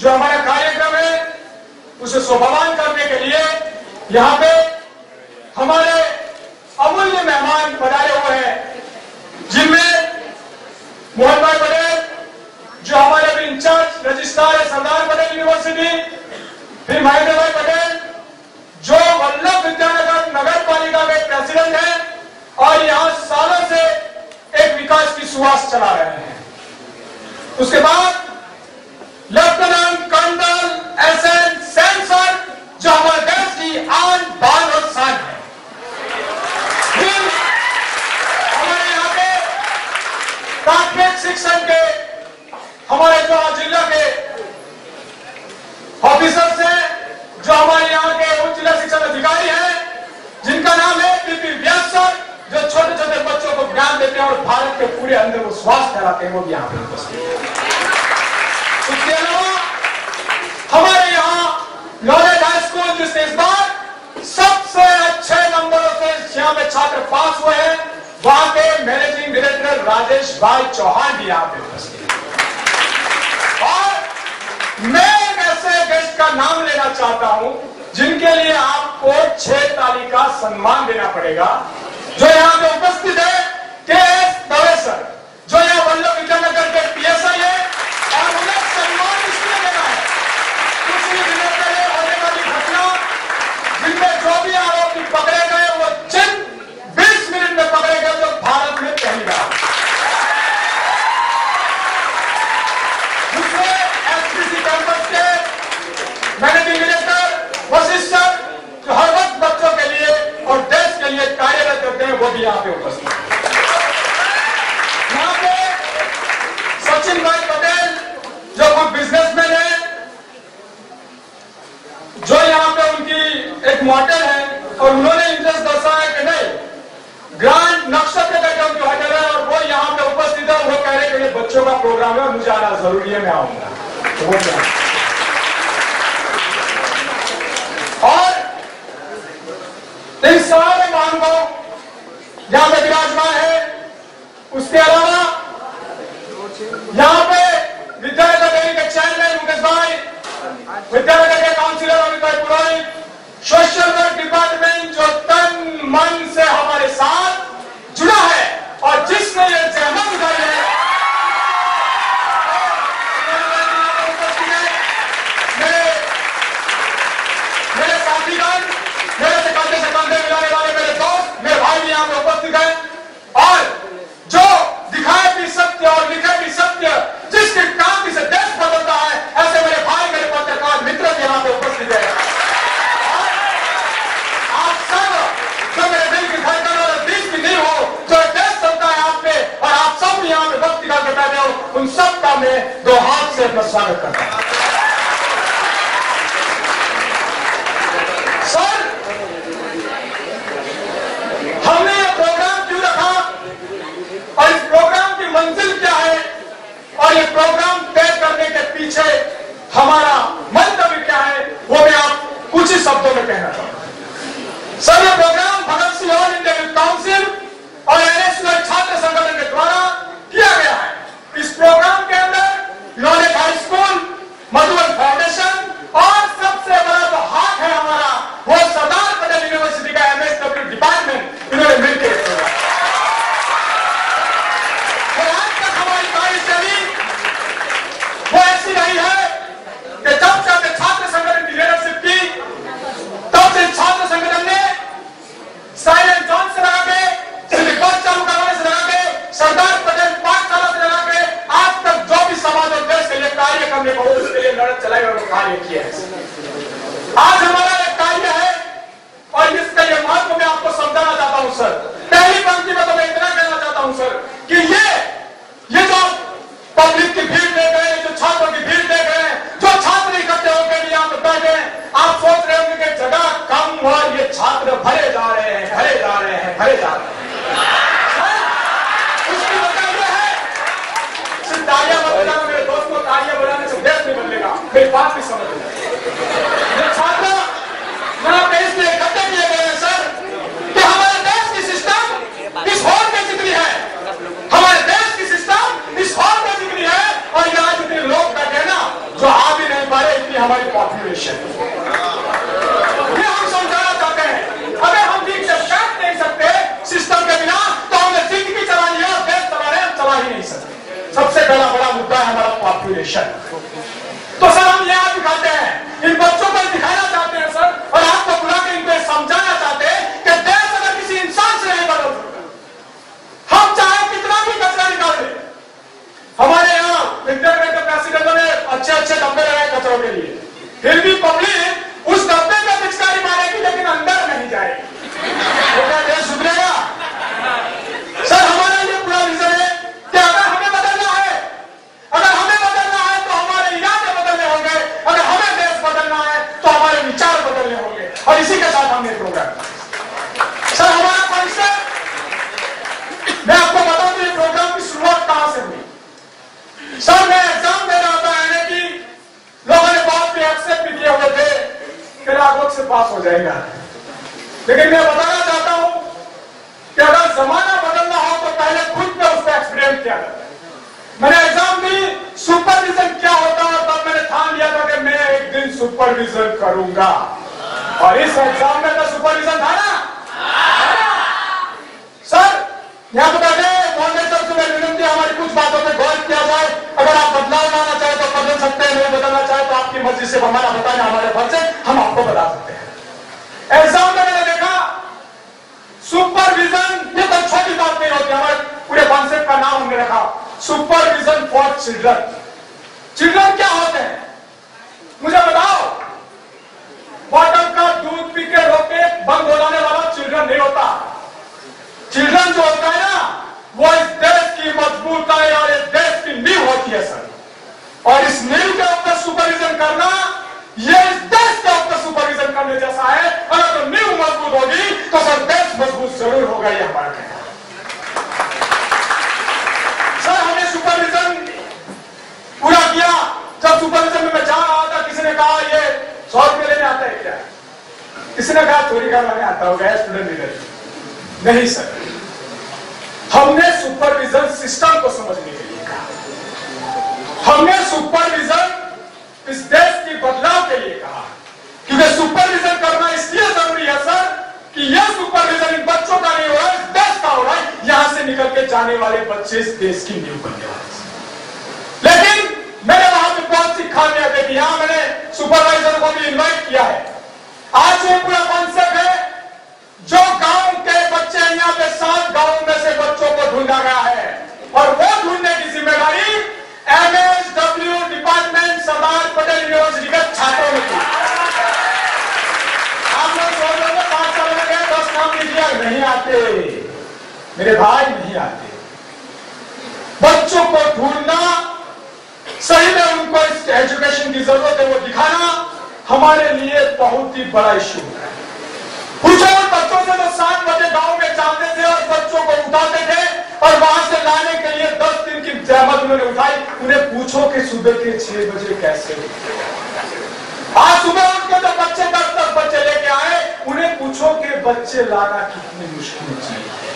जो हमारा कार्यक्रम है उसे शोभावान करने के लिए यहाँ पे हमारे अमूल्य मेहमान पधारे हुए हैं, जिनमें मोहन भाई पटेल जो हमारे अभी इंचार्ज रजिस्ट्रार है सरदार पटेल यूनिवर्सिटी, फिर महेंद्र भाई पटेल जो वल्लभ विद्यानगर नगर पालिका के प्रेसिडेंट हैं और यहाँ सालों से एक विकास की सुवास चला रहे हैं। उसके बाद lieutenant colonel SN Sen sir जो हमारे देश की आन बान और शान है। फिर हमारे यहाँ पे प्राथमिक शिक्षण के हमारे जो जिला के ऑफिसर्स हैं, जो हमारे यहाँ के उच्च जिला शिक्षण अधिकारी हैं, जिनका नाम है पीपी व्यास सर, जो छोटे छोटे बच्चों को ज्ञान देते हैं और भारत के पूरे अंदर वो स्वास्थ्य फैलाते हैं, वो भी यहाँ पे उपस्थित है। इसके अलावा हमारे यहाँ नॉलेज हाई स्कूल जिसने इस बार सबसे अच्छे नंबरों से यहाँ पे छात्र पास हुए हैं, वहां के मैनेजिंग डायरेक्टर राजेश भाई चौहान भी यहाँ पे उपस्थित है। और मैं एक ऐसे गेस्ट का नाम लेना चाहता हूं जिनके लिए आपको 6 ताली का सम्मान देना पड़ेगा, जो यहाँ पे उपस्थित है के.एस. दवे सर, जो यहाँ वल्लभ विद्यानगर के पीएसआई है और उन्हें सम्मान इसलिए देना है कुछ ही दिनों पहले होने वाली घटना जिनमें जो भी आरोपी पकड़े गए वो जिन 20 मिनट में पकड़े गए तो भारत में पहली बार दूसरे एसपीसी कैंपस के मैनेजिंग डायरेक्टर वशिष्ठ सर जो हर वक्त बच्चों के लिए और देश के लिए कार्यरत करते हैं, वो भी यहाँ पे उपस्थित है। यहाँ पे सचिन भाई पटेल जो हम बिजनेसमैन है, जो यहाँ पे उनकी एक मॉडल है और उन्होंने इंटरेस्ट दर्शाया कि नहीं ग्रांड नक्षत्र का उनकी होटल है और वो यहाँ पे उपस्थित है। वो कह रहे कि ये बच्चों का प्रोग्राम है और मुझे आना जरूरी है, मैं आऊंगा। तो वो क्या और इन सारे महानुभाव यहाँ पे विराजमान है। उसके अलावा यहाँ पे विद्यानगर डेयरी के चेयरमैन मुकेश भाई, विद्यानगर के काउंसिलर अमित भाई पुरोहित, सोशल वर्क डिपार्टमेंट जो तन मन से हमारे साथ जुड़ा है और जिसने ये जहमत उठाई है, मेरे साथीगण, मेरे से कंधे से कंधे मिलाने वाले मेरे दोस्त, मेरे भाई भी यहाँ पे उपस्थित है और जो दिखाए भी सत्य और लिखे भी सत्य, जिसके काम से देश बदलता है, ऐसे मेरे भाई मेरे पत्रकार मित्र भी यहाँ पे उपस्थित है। आप सब जो मेरे दिल की धड़कन और देश की नहीं हो, जो देश चलता है आप पे और आप सब यहाँ पे भक्ति करके बैठे हो, उन सब का मैं 2 हाथ से अपना स्वागत करता हूँ। सर, हमने ये प्रोग्राम क्यों रखा और इस प्रोग्राम की मंजिल क्या है और ये प्रोग्राम तय करने के पीछे हमारा मंतव्य क्या है, वो मैं आप कुछ ही शब्दों में कहना चाहूंगा। सर, ये program Bhagat Singh all India youth council और एनएसयूआई छात्र संगठन के द्वारा किया गया है। इस प्रोग्राम के अंदर knowledge high school, Madhuban foundation और सबसे बड़ा जो हाथ है हमारा वो सरदार पटेल यूनिवर्सिटी का एमएसडब्ल्यू डिपार्टमेंट, इन्होंने मिलकर आज तक हमारी कार्यशैली वो ऐसी रही है कि जब से हमने छात्र संगठन की लीडरशिप की, तब से छात्र संगठन ने साइलेंट जॉन से लगा के, सिविक बस चालू करवाने से लगा के, सरदार पटेल पाठशाला से लगा के आज तक जो भी समाज और देश के लिए कार्य करने को उसके लिए लड़त चलाई और कार्य किया है। आज हमारा एक कार्य है और इसका ये महत्व मैं आपको समझाना चाहता हूं सर। पहली पंक्ति में तो मैं इतना कहना चाहता हूं सर कि ये जो पब्लिक की भीड़ देख रहे हैं, जो छात्रों की भीड़ देख रहे हैं, जो छात्र इकट्ठे होकर यहाँ पे बैठे हैं, आप सोच रहे होंगे कि जगह कम और ये छात्र भरे जा रहे हैं, भरे जा रहे हैं, भरे जा रहे हैं। उसकी वजह यह है, सिर्फ तालियां मत बजाना मेरे दोस्तों, तालियां बजाने से देश नहीं बदलेगा, मेरी बात भी समझ लीजिए। छात्र यहाँ पे इसलिए इकट्ठे किए गए हैं सर कि हमारे देश की सिस्टम इस हॉल में जितनी है, हमारे देश की सिस्टम इस हॉल में जितनी है और यहाँ जितने लोग बैठे ना जो आ भी नहीं पाए हमारी पॉपुलेशन। ये हम समझाना चाहते हैं। अगर हम ठीक से बैठ नहीं सकते सिस्टम के बिना तो हमने जिंदगी चलानी है, देश चला रहे हम चला ही नहीं सकते। सबसे पहला बड़ा मुद्दा है हमारा पॉपुलेशन। तो सर हम यहाँ दिखाते हैं, इन बच्चों को दिखाना चाहते हैं सर, और आपको बुला के इनको समझाना चाहते हैं कि देश अगर किसी इंसान से नहीं बदल सकता, हम चाहे कितना भी कचरा निकाल दें। हमारे यहाँ इंटरनेट प्रेसिडेंटों ने अच्छे डब्बे लगाए कचरों के लिए, फिर भी पब्लिक उस डब्बे में पिचकारी मारेगी लेकिन अंदर नहीं जाएगी। तो क्या देश सुधरेगा? सर हमारा ये पूरा विजन है कि अगर हमें बदलना है, अगर हमें बदलना है तो हमारे इरादे बदलने होंगे, अगर हमें देश बदलना है तो हमारे विचार बदलने होंगे। और इसी के साथ हमने प्रोग्राम सर हमारा कॉन्सेप्ट, मैं आपको बता दूं ये प्रोग्राम की शुरुआत कहां से हुई। सर मैं एग्जाम दे रहा था यानी कि लोगों ने बहुत भी एक्सेप्ट भी किए हुए थे कि राघव से पास हो जाएगा, लेकिन मैं बताना चाहता हूं कि अगर जमाना बदलना हो तो पहले खुद में उसका एक्सपीरियंस किया जाता है। मैंने एग्जाम दी, सुपरविजन क्या होता है, तब मैंने ठान लिया था कि मैं एक दिन सुपरविजन करूंगा, और इस एग्जाम में तो सुपरविजन था ना। सर यहाँ पर बैठे मॉडरेटर से विनती हमारी कुछ बातों पर गौर किया जाए। अगर आप बदलाव लाना चाहे तो बदल सकते हैं, नहीं बदलना चाहे तो आपकी मर्जी से हमारा बताना हमारे फर्ज है, हम आपको बता सकते हैं। एग्जाम में मैंने देखा सुपरविजन, ये तो छोटी बात नहीं होती, हमारे पूरे कॉन्सेप्ट का नाम हमने रखा सुपरविजन फॉर चिल्ड्रन। चिल्ड्रन क्या होते हैं मुझे बताओ? बॉटल का दूध पी के रोके बंद हो जाने वाला चिल्ड्रन नहीं होता। चिल्ड्रन जो होता है ना वो इस देश की मजबूताई और इस देश की नींव होती है सर, और इस नींव के ऊपर सुपरविजन करना ये इस देश के ऊपर सुपरविजन करने जैसा है। अगर तो नींव मजबूत होगी तो सर देश मजबूत जरूर होगा, ये हमारा कहना है। सर हमने सुपरविजन पूरा किया। जब सुपरविजन में मैं जा रहा था किसी ने कहा ये 100 रुपये लेने आता है क्या? किसी ने कहा चोरी करने आता होगा स्टूडेंट लीडर। नहीं सर, हमने सुपरविजन सिस्टम को समझने के लिए कहा, हमने सुपरविजन इस देश की बदलाव के लिए कहा, क्योंकि सुपरविजन करना इसलिए जरूरी है सर कि यह सुपरविजन इन बच्चों का नहीं हो रहा है, इस देश का हो रहा है। यहां से निकल के जाने वाले बच्चे इस देश की नींव बनने वाले। लेकिन मैंने वहां पे बहुत सी खामियां देखी। यहां मैंने सुपरवाइजर को भी इन्वाइट किया है। आज ये पूरा कॉन्सेप्ट है, जो गांव के बच्चे यहाँ पे 7 गांव में से बच्चों को ढूंढा गया है, और वो ढूंढने की जिम्मेदारी MSW department Sardar Patel university के छात्रों ने की। आप लोग सोच रहे हो 5 साल में गए 10 काम कीजिए, नहीं आते मेरे भाई, नहीं आते। बच्चों को ढूंढना, सही में उनको इस एजुकेशन की जरूरत है वो दिखाना हमारे लिए बहुत ही बड़ा इश्यू है। पूछो उन बच्चों से जो 7 बजे गांव में जाते थे और बच्चों को उठाते थे और वहां से लाने के लिए 10 दिन की जहमत उन्होंने उठाई। उन्हें पूछो कि सुबह के 6 बजे कैसे, आज सुबह उठ के जो बच्चे 10 बच्चे लेके आए, उन्हें पूछो कि बच्चे लाना कितनी मुश्किल चीज है।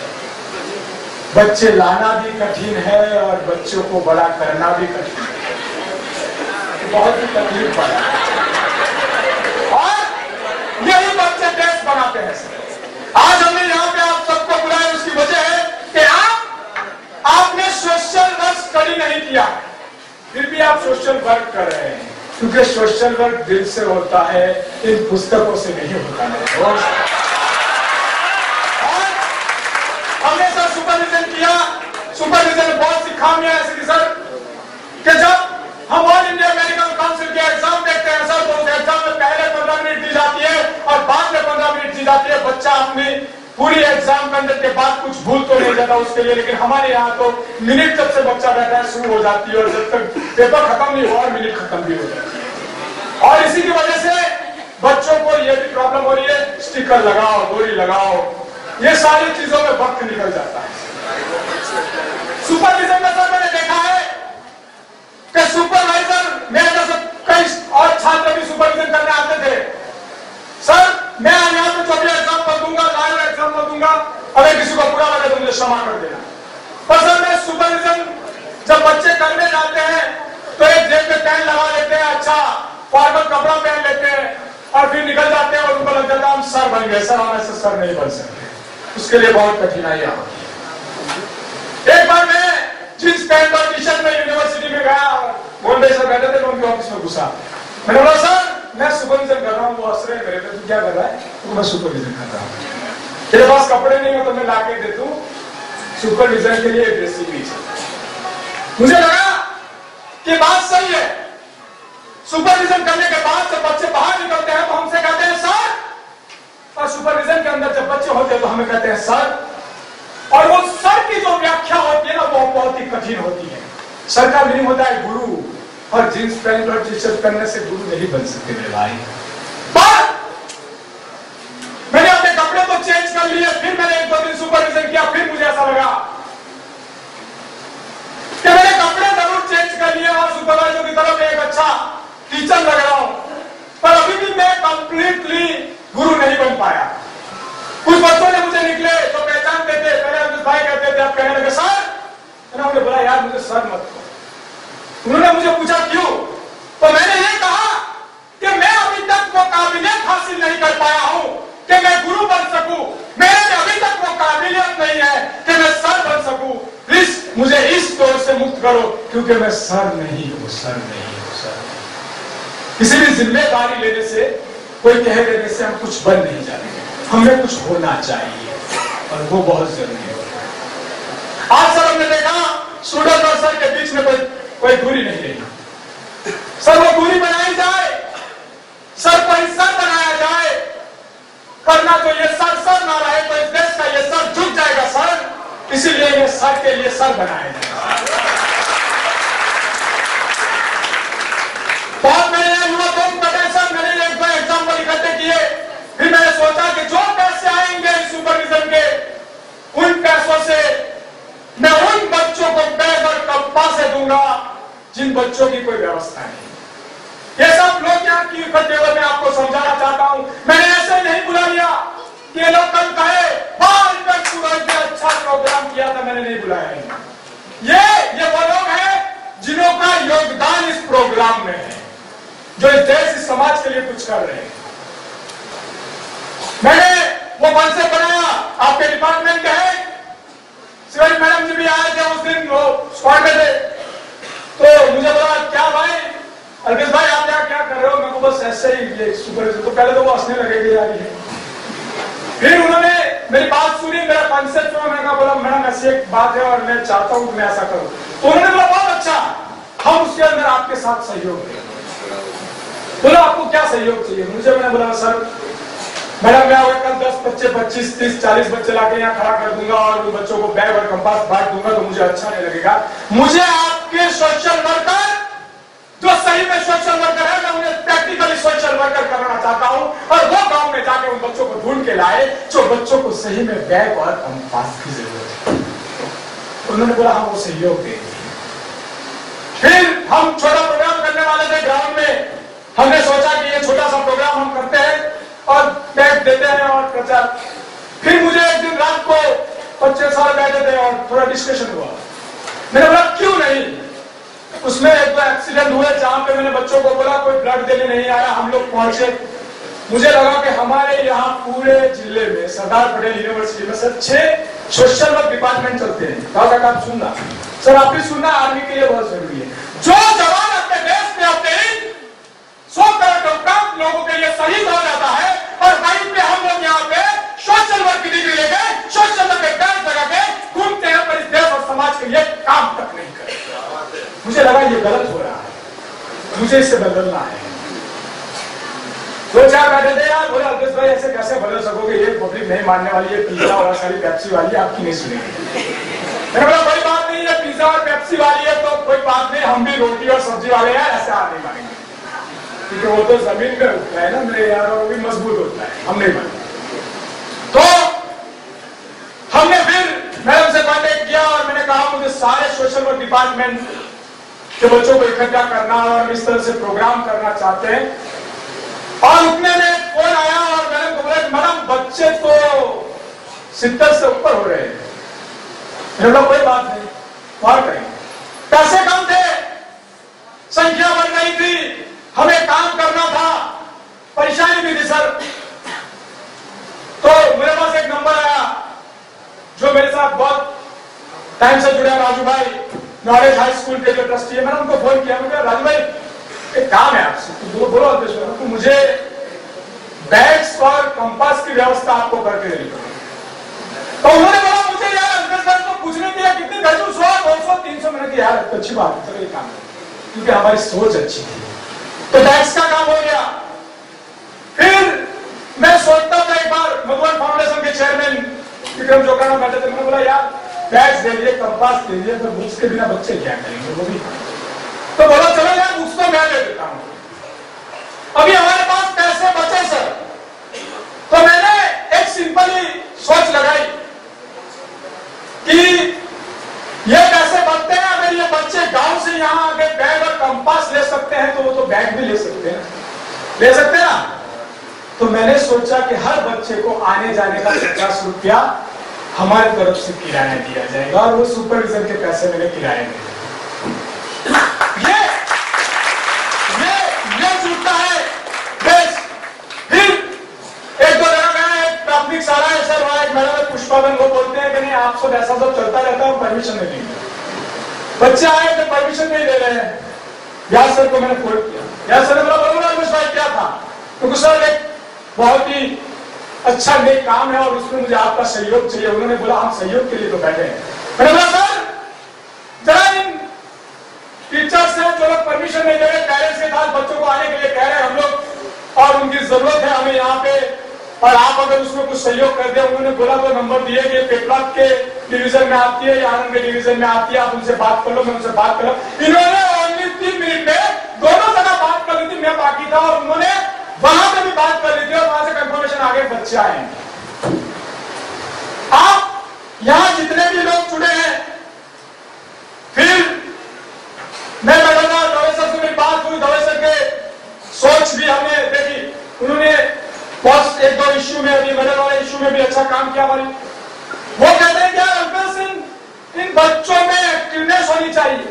बच्चे लाना भी कठिन है और बच्चों को बड़ा करना भी कठिन है, बहुत ही तकलीफ पड़ा। और यही बच्चे देश बनाते हैं। आज हमने यहाँ पे आप सबको बुलाया, उसकी वजह है कि आपने सोशल वर्क स्टडी नहीं किया, फिर भी आप सोशल वर्क कर रहे हैं, क्योंकि सोशल वर्क दिल से होता है, इन पुस्तकों से नहीं होता है। और हमने सर सुपरविजन किया, सुपरविजन में बहुत सी खामियां ऐसी थी सर कि जब हम ऑल इंडिया मेडिकल काउंसिल के एग्जाम देखते हैं सर, तो उस एग्जाम में पहले 15 मिनट दी जाती है और बाद में 15 मिनट दी जाती है। बच्चा अपनी पूरी एग्जाम कंडक्ट के बाद कुछ भूल तो नहीं जाता उसके लिए, लेकिन हमारे यहाँ तो मिनट जब से बच्चा बैठा है शुरू हो जाती है और जब तक पेपर खत्म नहीं हुआ और मिनट खत्म भी हो जाती है। और इसी की वजह से बच्चों को यह भी प्रॉब्लम हो रही है, स्टिकर लगाओ, डोरी लगाओ, ये सारी चीजों में वक्त निकल जाता है। सुपरविजन में सर मैंने देखा है कि सुपरवाइजर, मेरे जैसे कई और छात्र भी सुपरविजन करने आते थे। सर मैं यहाँ पे जो भी एग्जाम दूंगा, लाइव एग्जाम दूंगा, अगर किसी को बुरा लगे तो मुझे क्षमा कर देना। पर सर मैं सुपरविजन जब बच्चे करने जाते हैं तो एक जेब में पेन लगा लेते हैं, अच्छा फॉर्मल कपड़े और फिर निकल जाते हैं और उनको लग जाता है हम सर बन गए। सर हम ऐसे सर नहीं बन सकते, उसके लिए बहुत कठिनाइयां होती है। एक बार मैं जींस पैंट और टी शर्ट में यूनिवर्सिटी में गया और मोहन सर बैठे थे, मैं उनके ऑफिस में घुसा। मैंने बोला सर मैं सुपरविजन कर रहा हूँ। वो हंस रहे मेरे पे, तू क्या कर रहा है? तो मैं सुपरविजन कर रहा हूँ। तेरे पास कपड़े नहीं हो तो मैं ला के दे दूं, सुपरविजन के लिए ड्रेसिंग भी चाहिए। मुझे लगा कि बात सही है। सुपरविजन करने के बाद जब बच्चे बाहर निकलते हैं तो हमसे कहते हैं सर, और सुपरविजन के अंदर जब बच्चे होते हैं तो हमें कहते हैं सर। और वो सर की जो व्याख्या होती है ना वो बहुत ही कठिन होती है। सर का मीनिंग होता है गुरु, और जींस पैंट और टी शर्ट पहनने से गुरु नहीं बन सकते मेरे भाई। पर मैंने अपने कपड़े तो चेंज कर लिए, फिर मैंने 1-2 दिन सुपरविजन किया, फिर मुझे ऐसा लगा कि मैंने कपड़े जरूर चेंज कर लिए और सुपरवाइजर की तरफ एक अच्छा टीचर लग रहा हूं, पर अभी भी मैं कंप्लीटली गुरु नहीं बन पाया। कुछ बच्चों ने मुझे निकले तो पहचानते थे, पहले भाई कहते थे, अब कहने लगे सर। मैंने उन्हें बोला यार मुझे सर मत कहो। उन्होंने मुझे पूछा क्यों? तो मैंने ये कहा कि मैं अभी तक वो काबिलियत हासिल नहीं कर पाया हूं कि मैं गुरु बन सकूं। मेरे में अभी तक वो काबिलियत नहीं है कि मैं सर बन सकूं। प्लीज मुझे इस दौर से मुक्त करो, क्योंकि मैं सर नहीं हूं, सर नहीं हूं, सर। किसी भी जिम्मेदारी लेने से, कोई कह देने से हम कुछ बन नहीं जाते। हमें कुछ होना चाहिए और वो बहुत जरूरी है। आज सर हमने देखा स्टूडेंट और सर के बीच में कोई दूरी नहीं रही। सर वो दूरी बनाई जाए, सर को सर बनाया जाए, करना तो ये सर ना रहे तो इस देश का ये सर झुक जाएगा सर। इसीलिए ये सर के लिए सर बनाया जाए। बहुत मेरे युवा दोस्त बैठे सर, मैंने 1-2 एग्जाम्पल इकट्ठे किए। फिर मैंने सोचा कि जो पैसे आएंगे सुपरविजन के, उन पैसों से मैं उन बच्चों को बैग और कप्पा से दूंगा जिन बच्चों की कोई व्यवस्था नहीं। ये सब लोग यहाँ की इकट्ठे हुए, मैं आपको समझाना चाहता हूं। मैंने ऐसे नहीं बुला लिया कि ये लोग कल कहे अच्छा प्रोग्राम किया था, मैंने नहीं बुलाया। ये वो लोग हैं जिनका योगदान इस प्रोग्राम में है, जो इस देश इस समाज के लिए कुछ कर रहे हैं। मैंने वो मन से बनाया। आपके डिपार्टमेंट के हैं शिवाजी मैडम जी भी आए थे उस दिन, वो स्पॉट में थे। तो मुझे बोला क्या भाई अल्पेश भाई आप क्या कर रहे हो? मैं को बस ऐसे ही ये सुपरविजन। तो पहले तो वो हंसने लगे कि यार ये। फिर उन्होंने मेरी बात सुनी, मेरा कॉन्सेप्ट में मैंने कहा बोला मैडम ऐसी एक बात है और मैं चाहता हूं कि मैं ऐसा करूं। तो उन्होंने बोला बहुत अच्छा, हम उसके अंदर आपके साथ सहयोग देंगे। बोला आपको क्या सहयोग चाहिए? मुझे मैंने बोला सर मैडम मैं अगर कल 10 बच्चे 25 30 40 बच्चे लाके यहाँ खड़ा कर दूंगा और उन बच्चों को बैग और कंपास बांट दूंगा तो मुझे अच्छा नहीं लगेगा। मुझे आपके सोशल वर्कर जो सही में सोशल वर्कर है, मैं उन्हें प्रैक्टिकली सोशल वर्कर करना चाहता हूं और वो गांव में जाके उन बच्चों को ढूंढ के लाए जो बच्चों को सही में बैग और कंपास की जरूरत है। उन्होंने बोला हम वो सहयोग देंगे। फिर हम छोटा प्रोग्राम करने वाले थे ग्राउंड में। हमने सोचा कि ये छोटा सा प्रोग्राम हम करते हैं और बैग देते हैं और प्रचार। फिर मुझे एक दिन रात को बच्चे सारे बैठे थे और थोड़ा डिस्कशन हुआ। मैंने बोला क्यों नहीं? उसमें 1-2 एक्सीडेंट हुए जहां पे मैंने बच्चों को बोला कोई ब्लड देने नहीं आया। हम लोग पहुंचे, मुझे लगा कि हमारे यहाँ पूरे जिले में सरदार पटेल यूनिवर्सिटी में सर 6 सोशल वर्क डिपार्टमेंट चलते हैं। कहा आप सुनना सर, आप भी सुनना, आर्मी के लिए बहुत जरूरी है। जो जवान अपने देश में अपने 100 करोड़ लोगों के लिए शहीद हो जाता है और वहीं पे हम लोग यहाँ पे सोशल वर्क की डिग्री लेके सोशल वर्क के बैग लगा के घूमते हैं पर इस देश और समाज के लिए काम तक नहीं करते। मुझे लगा ये गलत हो रहा है, मुझे इससे बदलना है। 2-4 बैठे थे यार, बोले अल्पेश भाई ऐसे कैसे बदल सकोगे, ये पब्लिक नहीं मानने वाली है, पिज्जा और सारी पेप्सी वाली है, आपकी नहीं सुनेगी। मैंने बोला कोई बात नहीं है, पिज्जा और पेप्सी वाली है तो कोई बात नहीं, हम भी रोटी और सब्जी वाले हैं, ऐसे आप नहीं मानेंगे क्योंकि वो तो जमीन में उठता है ना मेरे यार, और वो भी मजबूत होता है, हम नहीं मानेंगे। तो हमने फिर मैडम से कांटेक्ट किया और मैंने कहा मुझे सारे सोशल वर्क डिपार्टमेंट के बच्चों को इकट्ठा करना और इस तरह से प्रोग्राम करना चाहते हैं। और उतने में फोन आया और मैंने बोला मैडम बच्चे तो 70 से ऊपर हो रहे हैं। मैंने बोला कोई बात नहीं, और करेंगे। पैसे कम थे, संख्या बढ़ रही थी, हमें काम करना था, परेशानी भी टाइम से जुड़े राजू भाई, नॉलेज हाई स्कूल के जो ट्रस्टी है, मैंने उनको फोन किया, मैंने कहा राजू भाई एक काम है आपसे, तो बोलो तो मुझे बैग्स और कंपास की व्यवस्था आपको करके देनी पड़ेगी। तो उन्होंने बोला मुझे यार अंकल सर तो पूछने के लिए कितने खर्च, 100, 200, 300, मैंने कहा यार अच्छी बात है, चलो ये काम है, क्योंकि हमारी सोच अच्छी थी। तो बैग्स का काम हो गया। फिर मैं सोचता था, एक बार मधुबन फाउंडेशन के चेयरमैन विक्रम जोकाना बैठे थे, मैंने बोला यार बैग्स दे दिए, कंपास दे दिए, तो बुक्स के बिना बच्चे क्या करेंगे, वो भी। तो बोला चलो यार बुक्स तो मैं दे देता हूं, अभी हमारे पास पैसे बचे सर। तो मैंने एक सिंपली सोच लगाई कि ये पैसे बचते हैं, अगर ये बच्चे गांव से यहाँ आके बैग और कंपास ले सकते हैं तो वो तो बैग भी ले सकते हैं, ले सकते हैं ना। तो मैंने सोचा कि हर बच्चे को आने जाने का 50 रुपया हमारी तरफ से किराया दिया जाएगा और वो सुपरविजन के पैसे मैंने किराया दिया। ये जुटता है बेस। फिर एक दो जगह गया, एक प्राथमिक शाला है सर, वहां एक मैडम है पुष्पाबेन, वो बोलते हैं कि नहीं आप सब ऐसा सब चलता रहता है, परमिशन नहीं देंगे। बच्चे आए तो परमिशन नहीं दे रहे हैं। व्यास सर को मैंने फोन किया, व्यास सर ने बोला भाई क्या था, क्योंकि सर एक बहुत ही अच्छा नेक काम है और उसमें मुझे आपका सहयोग चाहिए। उन्होंने बोला हम सहयोग के लिए तो बैठे हैं। मैंने बोला सर जरा इन टीचर्स से जो लोग परमिशन नहीं दे रहे, पेरेंट्स के साथ बच्चों को आने के लिए कह रहे हैं हम लोग, और उनकी जरूरत है हमें यहाँ पे, और आप अगर उसमें कुछ सहयोग कर दे। उन्होंने बोला वो नंबर दिए कि पेपला के डिवीजन में आती है या आनंद के डिवीजन में आती है, आप उनसे बात कर लो। मैं उनसे बात कर लो। इन्होंने ओनली 3 मिनट में दोनों जगह बात कर ली थी, मैं बाकी था, और उन्होंने वहां पे भी बात कर ली थी, और वहां से कंफर्मेशन आगे बच्चे आए। आप यहां जितने भी लोग जुड़े हैं, फिर मैं बैठा दवे सर से मेरी बात हुई, दवे सर के सोच भी हमने देखी। उन्होंने बहुत एक दो इश्यू में, अभी मेडल वाले इश्यू में भी अच्छा काम किया हमारी। वो कहते हैं कि यार अंकल सिंह इन बच्चों में एक्टिवनेस होनी चाहिए,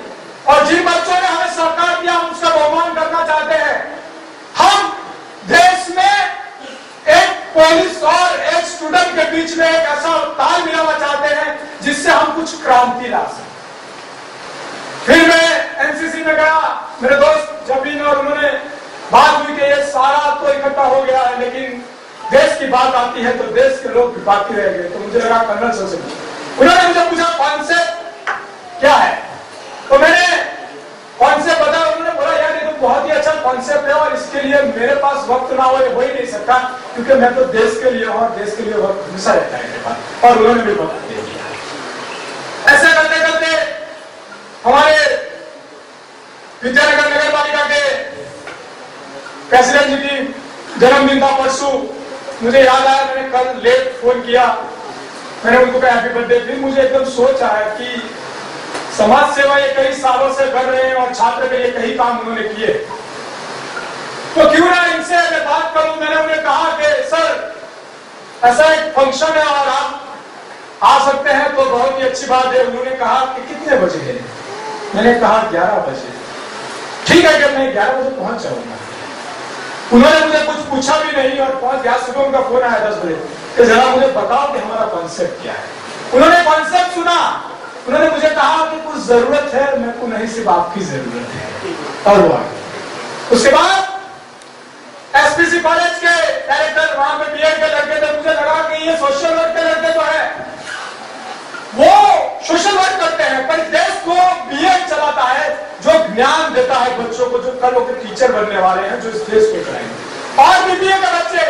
और जिन बच्चों ने हमें सरकार दिया हम उसका बहुमान करना चाहते हैं। हम देश में एक पुलिस और एक स्टूडेंट के बीच में एक ऐसा ताल मिलाना चाहते हैं जिससे हम कुछ क्रांति ला सकें। फिर मैं एनसीसी में गया, मेरे दोस्त जबीन और उन्होंने बात हुई कि ये सारा तो इकट्ठा हो गया है, लेकिन देश की बात आती है तो देश के लोग बाकी रह गए। तो मुझे लगा कर्नल सर से उन्होंने मुझे पूछा कॉन्सेप्ट क्या है, तो मैंने कॉन्सेप्ट बताया। उन्होंने बोला यार ये तो बहुत ही अच्छा कॉन्सेप्ट है और इसके लिए मेरे पास वक्त ना हो ही नहीं सकता, क्योंकि मैं तो देश के लिए हूं और देश के लिए वक्त हमेशा रहता है मेरे पास। और उन्होंने भी बता दिया। ऐसे करते करते हमारे विद्यानगर नगर पालिका के प्रेसिडेंट जी की जन्मदिन था परसों। मुझे याद आया, मैंने कल लेट फोन किया, मैंने उनको कहा हैप्पी बर्थडे। फिर मुझे एकदम सोच आया कि समाज सेवा ये कई सालों से कर रहे हैं और छात्र के लिए कई काम उन्होंने किए, तो क्यों ना इनसे मैं बात करूं। मैंने उन्हें कहा कि सर ऐसा एक फंक्शन है और आप आ सकते हैं तो बहुत ही अच्छी बात है। उन्होंने कहा कि कितने बजे है, मैंने कहा 11 बजे। ठीक है कि मैं 11 बजे पहुंच जाऊंगा। उन्होंने मुझे कुछ पूछा भी नहीं और पहुंच गया। सुबह उनका फोन आया 10 बजे कि जरा मुझे बताओ कि हमारा कॉन्सेप्ट क्या है। उन्होंने कॉन्सेप्ट सुना, उन्होंने मुझे कहा कि कुछ जरूरत है, मेरे को नहीं सिर्फ आपकी जरूरत है। और वो उसके बाद एसपीसी कॉलेज के डायरेक्टर वहां पे बीएड के लड़के थे, मुझे लगा कि ये सोशल वर्क के लड़के तो है, वो सोशल वर्क करते हैं पर देश को बीएड चलाता है, जो ज्ञान देता है बच्चों को, जो कल के टीचर बनने वाले हैं, जो इस देश को चलाएंगे। और बीबीए के बच्चे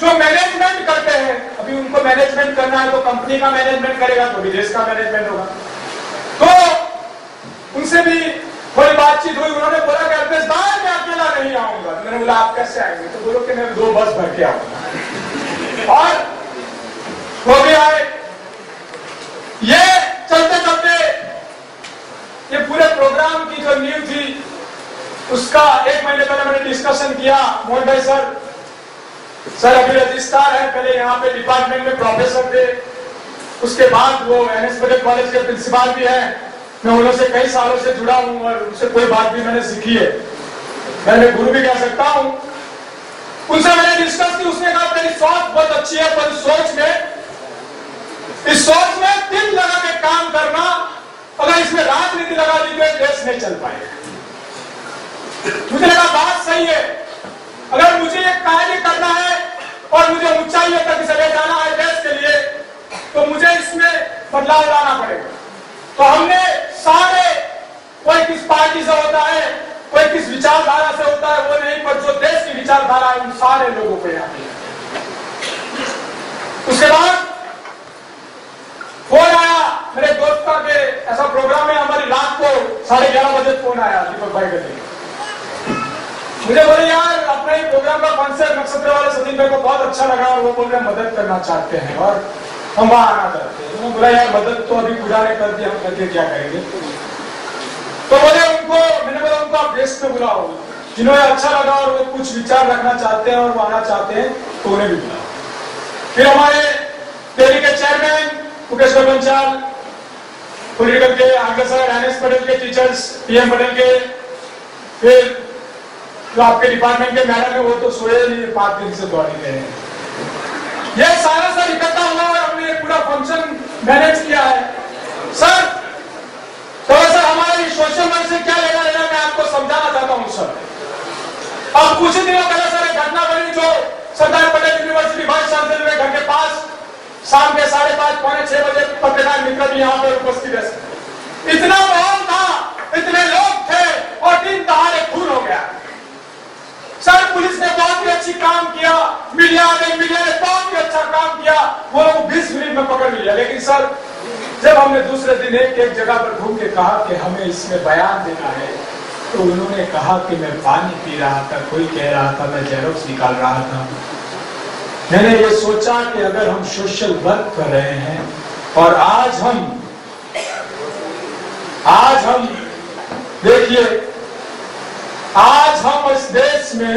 जो मैनेजमेंट करते हैं, अभी उनको मैनेजमेंट करना है तो कंपनी का मैनेजमेंट करेगा तो भी देश का मैनेजमेंट होगा। तो उनसे भी थोड़ी बातचीत हुई। उन्होंने बोला कि अल्पेश भाई मैं अकेला नहीं आऊंगा। मैंने बोला आप कैसे आएंगे, तो बोलो कि मैं 2 बस भर के आऊंगा। और वो भी आए। ये चलते चलते ये पूरे प्रोग्राम की जो नींव थी उसका 1 महीने पहले मैंने डिस्कशन किया। मोहन भाई सर अभी रजिस्ट्रार है, पहले यहाँ पे डिपार्टमेंट में प्रोफेसर थे, उसके बाद वो एनएस पटेल कॉलेज के प्रिंसिपल भी हैं। मैं उनसे कई सालों से जुड़ा हूं और उनसे कोई बात भी मैंने सीखी है, मैं गुरु भी कह सकता हूं। उनसे मैंने डिस्कस की, उसने कहा तेरी सोच बहुत अच्छी है पर इस सोच में दिल लगा के काम करना अगर इसमें राजनीति लगा दी तो देश नहीं चल पाएगा। मुझे लगा बात सही है। अगर मुझे एक कार्य करना है और मुझे ऊंचाइयों तक इसे ले जाना है देश के लिए, तो मुझे इसमें बदलाव लाना पड़ेगा। तो हमने सारे, कोई किस पार्टी से होता है, कोई किस विचारधारा से होता है वो नहीं, पर जो देश की विचारधारा है उन सारे लोगों को यहाँ किया। उसके बाद फोन आया मेरे दोस्त का के ऐसा प्रोग्राम है हमारी, रात को 11:30 बजे फोन आया दीपक भाई का। मुझे बोले यार अपना ही प्रोग्राम का कॉन्सेप्ट नक्षत्र वाले सदीप भाई को बहुत अच्छा लगा और वो बोल रहे मदद करना चाहते हैं और हम वहां आना चाहते हैं। बोला यार मदद तो अभी पूजा ने कर दी, हम करके क्या करेंगे। तो बोले उनको, मैंने बोला उनको आप गेस्ट में बुलाओ, जिन्होंने अच्छा लगा और वो कुछ विचार रखना चाहते हैं और वो आना चाहते हैं तो उन्हें भी बुलाओ। फिर हमारे डेली के चेयरमैन मुकेश बंचाल, पॉलिटिकल के आगे सर एनएस पटेल के टीचर्स, पीएम पटेल के, फिर जो आपके डिपार्टमेंट के मैडम है वो तो सोए नहीं, 5 दिन से दौड़ गए हैं। ये सारा सर इकट्ठा हुआ और हमने पूरा फंक्शन मैनेज किया है। सर तो सर हमारी सोशल वर्क से क्या लेना देना मैं आपको समझाना चाहता हूँ सर। अब कुछ ही दिनों पहले सर एक घटना बनी जो Sardar Patel university vice chancellor के घर के पास शाम के 5:30 पौने 6 बजे पत्रकार मित्र भी यहाँ पर उपस्थित है। इतना माहौल था, इतने लोग थे और दिन दहाड़े खून हो गया। सर पुलिस ने बहुत ही अच्छी काम किया, मीडिया ने बहुत ही अच्छा काम किया, वो लोग 20 मिनट में पकड़ लिया। लेकिन सर जब हमने दूसरे दिन एक जगह पर घूम के कहा कि हमें इसमें बयान देना है, तो उन्होंने कहा कि मैं पानी पी रहा था, कोई कह रहा था मैं जेरोक्स निकाल रहा था। मैंने ये सोचा कि अगर हम सोशल वर्क कर रहे हैं और आज हम देखिए, आज हम इस देश में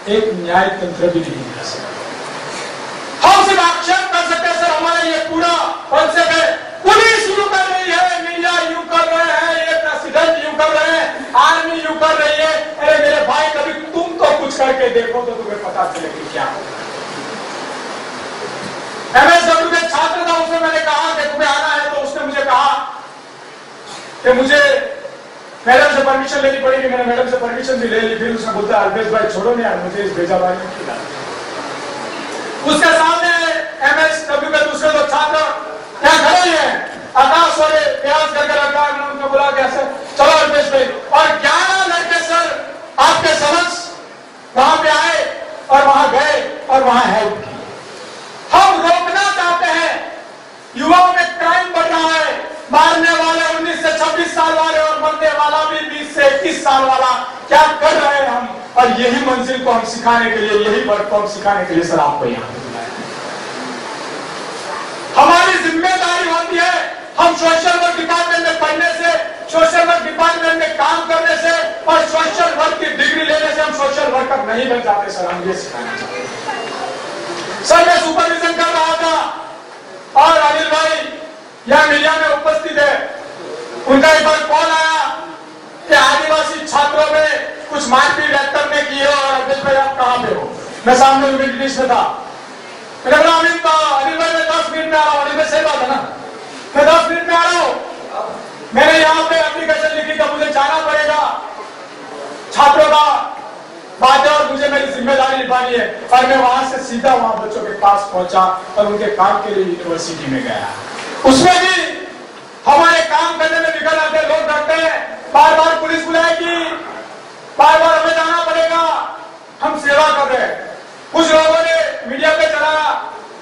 एक न्याय तंत्र भी नहीं कर सकते। हम सिर्फ आक्षेप कर सकते हैं सर, हमारा ये पूरा कॉन्सेप्ट है। पुलिस यूं कर रही है, मीडिया यूं कर रहे हैं, ये प्रेसिडेंट यूं कर रहे हैं, आर्मी यूं कर रही है। अरे मेरे भाई कभी तुम तो कुछ करके देखो तो तुम्हें पता चले कि क्या होगा। एमएसडब्ल्यू के छात्र था, उसने मैंने कहा कि तुम्हें आना है, तो उसने मुझे कहा कि मुझे मैडम से परमिशन लेनी पड़ेगी। मैंने मैडम से परमिशन भी ले ली। फिर उसने बोलता अल्पेश भाई छोड़ो नहीं यार, मुझे इस भेजा भाई में खिला। उसके सामने एमएसडब्ल्यू के दूसरे दो छात्र क्या खड़े हैं, आकाश और प्रयास करके रखा है। मैंने उनको बोला कैसे, चलो अल्पेश भाई, और 11 लड़के सर आपके समझ वहां पे आए और वहां गए और वहां हेल्प की। हम रोकना चाहते हैं, युवाओं में क्राइम बढ़ रहा है, मारने वाले 19 से 26 साल वाले और मरने वाला भी 20 से 21 साल वाला, क्या कर रहे हैं हम। और यही मंजिल को हम सिखाने के लिए, यही वर्क को हम सिखाने के लिए सर आपको यहाँ पे बुलाया। हमारी जिम्मेदारी होती है, हम सोशल वर्क डिपार्टमेंट में पढ़ने से, सोशल वर्क डिपार्टमेंट में काम करने से और सोशल वर्क की डिग्री लेने से हम सोशल वर्कर नहीं बन जाते सर, हम ये सिखाना चाहते हैं। सर मैं सुपरविजन कर रहा था और अनिल भाई यह मीडिया में उपस्थित है, उनका एक बार कॉल आया कि आदिवासी छात्रों में कुछ मारपीट रेक्टर ने की है और अल्पेश भाई आप कहां पे हो। मैं सामने इंग्लिश में था। मैंने बोला अनिल भाई मैं 10 मिनट में आ रहा हूँ। अनिल भाई सही बात है ना, मैं 10 मिनट में आ रहा हूँ। मैंने यहाँ पे एप्लीकेशन लिखी तो मुझे जाना पड़ेगा, छात्रों का बात है और मुझे मेरी जिम्मेदारी निभानी है। और मैं वहां से सीधा वहां बच्चों के पास पहुंचा और उनके काम के लिए यूनिवर्सिटी में गया। उसमें भी हमारे काम करने में विघ्न आते, लोग डरते हैं, बार बार पुलिस बुलाएगी, बार बार हमें जाना पड़ेगा। हम सेवा कर रहे हैं। कुछ लोगों ने मीडिया पे चलाया,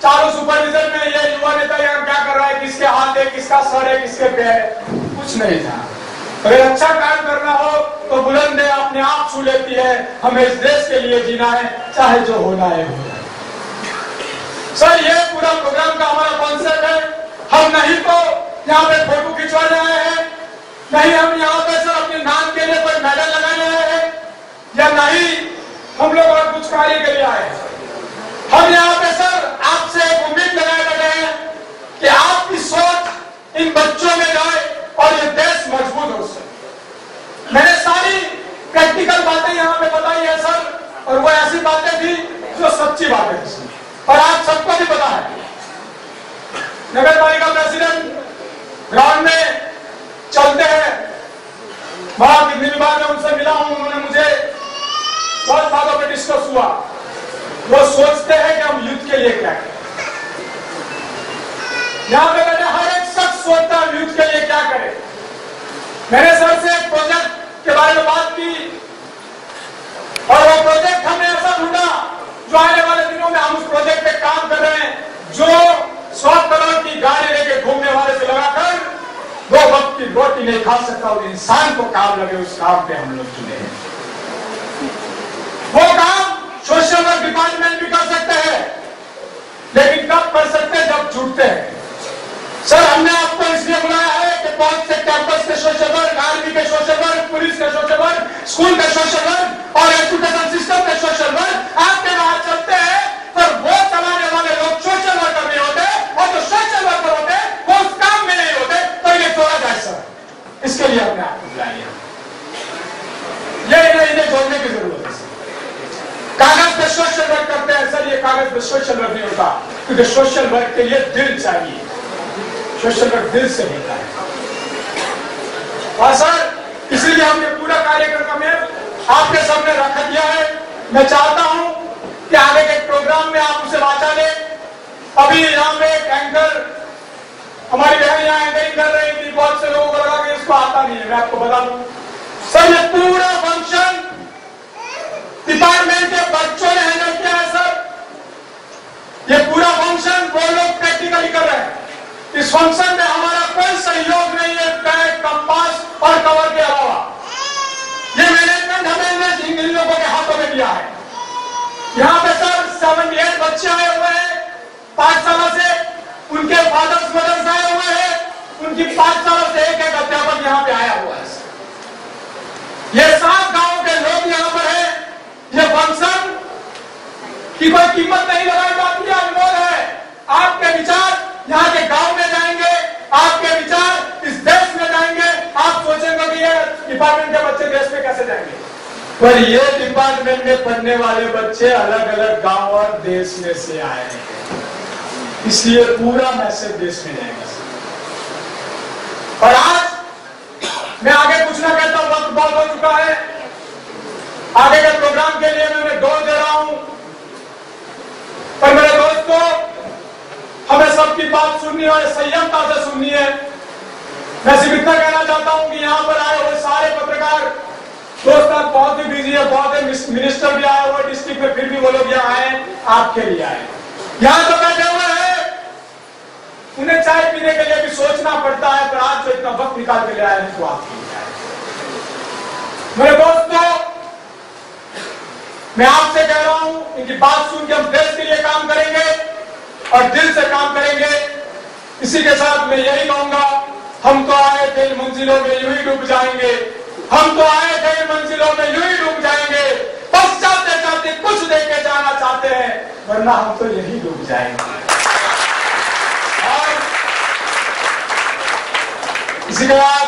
चारों सुपरविजन में ये युवा नेता यहाँ क्या कर रहा है, किसके हाथ है, किसका सर है, किसके पैर है, कुछ नहीं था। अगर अच्छा काम करना हो तो बुलंद है, अपने आप छू लेती है। हमें इस देश के लिए जीना है, चाहे जो होना है हो जाए। सर ये पूरा प्रोग्राम का हमारा कॉन्सेप्ट है। हम नहीं तो यहाँ पे फोटो खिंचवाने आए हैं, नहीं हम यहाँ पे सर अपने नाम के लिए कोई मेडल लगाने आए हैं, या नहीं हम लोग और कुछ कार्य के लिए आए हैं। हम यहाँ पे सर आपसे एक उम्मीद लगाए बैठे हैं कि आपकी सोच इन बच्चों में जाए और ये देश मजबूत हो सके। मैंने सारी प्रैक्टिकल बातें यहाँ पे बताई है सर, और वो ऐसी बातें थी जो सच्ची बातें थी और आप सबको भी पता है। नगर पालिका प्रेसिडेंट ग्राउंड में चलते हैं। वहां कितनी बार मैं उनसे मिला हूं, उन्होंने मुझे बहुत बातों पर डिस्कस हुआ। वो सोचते हैं कि हम युद्ध के लिए क्या करें। यहां पे मैंने हर एक शख्स सोचता है युद्ध के लिए क्या करें। मैंने सर से एक प्रोजेक्ट के बारे में बात की और वो प्रोजेक्ट हमने ऐसा ढूंढा जो आने वाले दिनों में हम उस प्रोजेक्ट पे काम कर रहे हैं, जो 100 करोड़ की गाड़ी लेके घूमने वाले से लगाकर 2 वक्त की रोटी नहीं खा सकता और इंसान को काम लगे, उस काम पे हम लोग चुने हैं। वो काम सोशल वर्क डिपार्टमेंट भी कर सकते हैं, लेकिन कब कर सकते हैं? जब जुटते हैं। सर, हमने आपको इसलिए बुलाया है कि बहुत से कैंपस के सोशल वर्क, आर्मी के सोशल वर्क, पुलिस के सोशल वर्क, स्कूल के सोशल वर्क और एजुकेशन सिस्टम के सोशल वर्क आपके बाहर चलते हैं, पर वो चलाने वाले लोग सोशल वर्कर नहीं होते और जो सोशल वर्कर होते वो उस काम में नहीं होते। तो ये जोड़ा जाए सर, इसके लिए हमने आपको बुलाया। ये इन्हें जोड़ने की जरूरत है। कागज पे सोशल वर्क करते हैं सर, ये कागज पे सोशल वर्क नहीं होता, क्योंकि सोशल वर्क के लिए दिल चाहिए। सोशल वर्क दिल से होता है। और सर, इसीलिए हमने पूरा कार्यक्रम में आपके सामने रख दिया है। मैं चाहता हूं कि आगे के प्रोग्राम में आप उसे वाचा लें। अभी यहाँ पे एक एंकर, हमारी बहन यहाँ एंकरिंग कर रही थी, बहुत से लोगों को लगा कि इसको आता नहीं है। मैं आपको बता दूं सर, ये पूरा फंक्शन डिपार्टमेंट के बच्चों ने हैंडल किया है सर। ये पूरा फंक्शन वो लोग प्रैक्टिकली कर रहे हैं। इस फंक्शन में हमारा कोई सहयोग नहीं है, बैग, कंपास और कवर के अलावा। ये मैनेजमेंट हमें इन लोगों के हाथों में दिया है। यहाँ पे सर 78 बच्चे आए हुए हैं पाठशाला से, उनके फादर्स मदर्स आए हुए हैं, उनकी पाठशाला से एक अध्यापक यहाँ पे आया हुआ है। ये 7 गांव के लोग यहाँ पर है। ये फंक्शन की कोई कीमत नहीं लगाई जाती है, अनमोल है। आपके विचार यहाँ के गांव में जाएंगे, आपके विचार इस देश में जाएंगे। आप सोचेंगे कि ये डिपार्टमेंट के बच्चे देश में कैसे जाएंगे, पर ये डिपार्टमेंट में पढ़ने वाले बच्चे अलग अलग गांव और देश में से आए हैं, इसलिए पूरा मैसेज देश में जाएगा। और आज मैं आगे कुछ ना कहता हूं, वक्त बहुत हो चुका है। आगे के प्रोग्राम के लिए मैं उन्हें दौड़ दे रहा हूं, पर मेरे दोस्तों, हमें सबकी बात सुननी है, संयमता से सुननी है। मैं सिर्फ इतना कहना चाहता हूं कि यहाँ पर आए हुए सारे पत्रकार दोस्त बहुत ही बिजी है, बहुत मिनिस्टर भी आए हुए डिस्ट्रिक्ट में, फिर भी वो लोग यहाँ आए, आपके लिए आए। यहाँ तो बैठे हुए हैं, उन्हें चाय पीने के लिए भी सोचना पड़ता है, पर आज जो इतना वक्त निकाल के ले आए हैं तो आपके लिए आए। मेरे दोस्तों, मैं आपसे कह रहा हूं, इनकी बात सुन के हम देश के लिए काम करेंगे और दिल से काम करेंगे। इसी के साथ मैं यही कहूंगा, हम तो आए थे इन मंजिलों में यूं ही डूब जाएंगे, हम तो आए थे इन मंजिलों में यूं ही डूब जाएंगे, बस जाते जाते कुछ देके जाना चाहते हैं, वरना हम तो यही डूब जाएंगे। और इसी के बाद